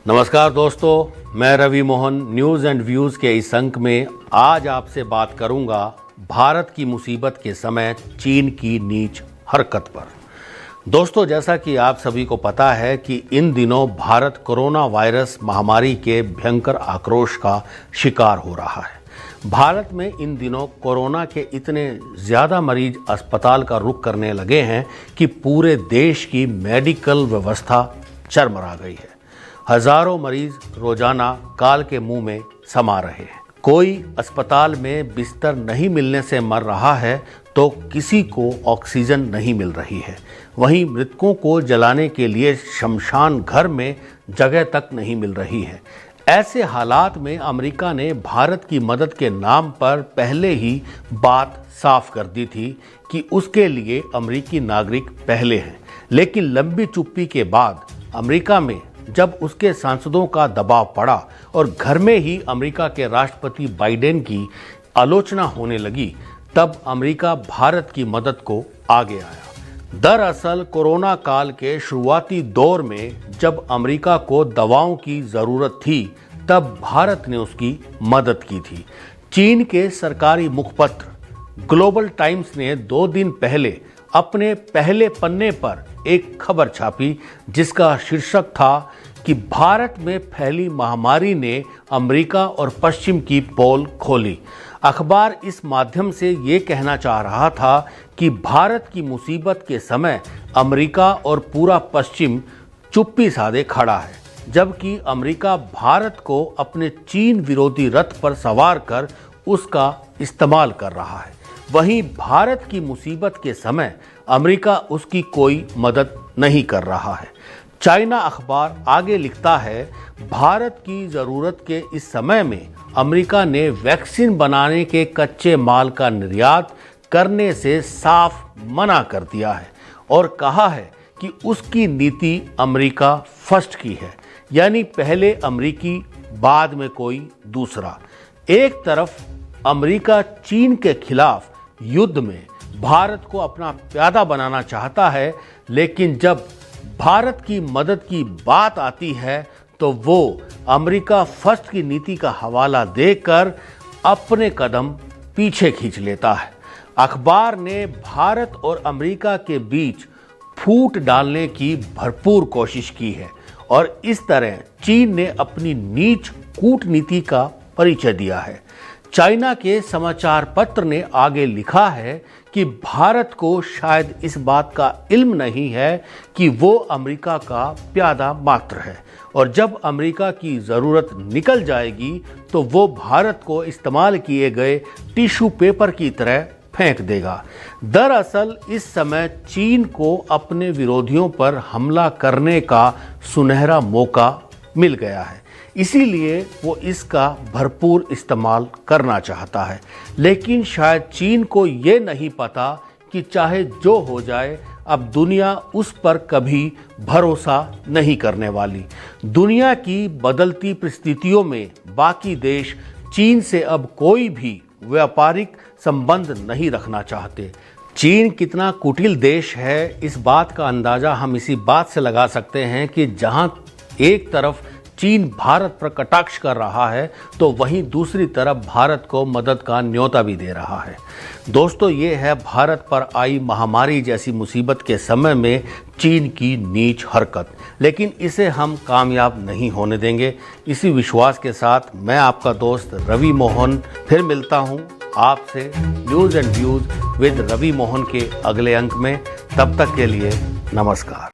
नमस्कार दोस्तों, मैं Ravi Mohan news and views के इस अंक में आज आपसे बात करूंगा भारत की मुसीबत के समय चीन की नीच हरकत पर। दोस्तों, जैसा कि आप सभी को पता है कि इन दिनों भारत कोरोना वायरस महामारी के भयंकर आक्रोश का शिकार हो रहा है। भारत में इन दिनों कोरोना के इतने ज़्यादा मरीज अस्पताल का रुख करने लगे हैं कि पूरे देश की मेडिकल व्यवस्था चरमरा गई है। हजारों मरीज रोजाना काल के मुंह में समा रहे हैं। कोई अस्पताल में बिस्तर नहीं मिलने से मर रहा है तो किसी को ऑक्सीजन नहीं मिल रही है। वहीं मृतकों को जलाने के लिए शमशान घर में जगह तक नहीं मिल रही है। ऐसे हालात में अमेरिका ने भारत की मदद के नाम पर पहले ही बात साफ कर दी थी कि उसके लिए अमेरिकी नागरिक पहले हैं। लेकिन लंबी चुप्पी के बाद अमेरिका में जब उसके सांसदों का दबाव पड़ा और घर में ही अमेरिका के राष्ट्रपति बाइडेन की आलोचना होने लगी, तब अमेरिका भारत की मदद को आगे आया। दरअसल कोरोना काल के शुरुआती दौर में जब अमेरिका को दवाओं की जरूरत थी, तब भारत ने उसकी मदद की थी। चीन के सरकारी मुखपत्र ग्लोबल टाइम्स ने 2 दिन पहले अपने पहले पन्ने पर एक खबर छापी जिसका शीर्षक था कि भारत में फैली महामारी ने अमेरिका और पश्चिम की पोल खोली। अखबार इस माध्यम से ये कहना चाह रहा था कि भारत की मुसीबत के समय अमेरिका और पूरा पश्चिम चुप्पी साधे खड़ा है, जबकि अमेरिका भारत को अपने चीन विरोधी रथ पर सवार कर उसका इस्तेमाल कर रहा है। वहीं भारत की मुसीबत के समय अमेरिका उसकी कोई मदद नहीं कर रहा है। चाइना अखबार आगे लिखता है, भारत की ज़रूरत के इस समय में अमेरिका ने वैक्सीन बनाने के कच्चे माल का निर्यात करने से साफ मना कर दिया है और कहा है कि उसकी नीति अमेरिका फर्स्ट की है, यानी पहले अमेरिकी बाद में कोई दूसरा। एक तरफ अमेरिका चीन के खिलाफ युद्ध में भारत को अपना प्यादा बनाना चाहता है, लेकिन जब भारत की मदद की बात आती है तो वो अमेरिका फर्स्ट की नीति का हवाला देकर अपने कदम पीछे खींच लेता है। अखबार ने भारत और अमेरिका के बीच फूट डालने की भरपूर कोशिश की है और इस तरह चीन ने अपनी नीच कूटनीति का परिचय दिया है। चाइना के समाचार पत्र ने आगे लिखा है कि भारत को शायद इस बात का इल्म नहीं है कि वो अमेरिका का प्यादा मात्र है और जब अमेरिका की ज़रूरत निकल जाएगी तो वो भारत को इस्तेमाल किए गए टिश्यू पेपर की तरह फेंक देगा। दरअसल इस समय चीन को अपने विरोधियों पर हमला करने का सुनहरा मौका मिल गया है, इसीलिए वो इसका भरपूर इस्तेमाल करना चाहता है। लेकिन शायद चीन को ये नहीं पता कि चाहे जो हो जाए, अब दुनिया उस पर कभी भरोसा नहीं करने वाली। दुनिया की बदलती परिस्थितियों में बाकी देश चीन से अब कोई भी व्यापारिक संबंध नहीं रखना चाहते। चीन कितना कुटिल देश है, इस बात का अंदाज़ा हम इसी बात से लगा सकते हैं कि जहां एक तरफ चीन भारत पर कटाक्ष कर रहा है तो वहीं दूसरी तरफ भारत को मदद का न्योता भी दे रहा है। दोस्तों, ये है भारत पर आई महामारी जैसी मुसीबत के समय में चीन की नीच हरकत, लेकिन इसे हम कामयाब नहीं होने देंगे। इसी विश्वास के साथ मैं आपका दोस्त रवि मोहन फिर मिलता हूँ आपसे news and views with Ravi Mohan के अगले अंक में। तब तक के लिए नमस्कार।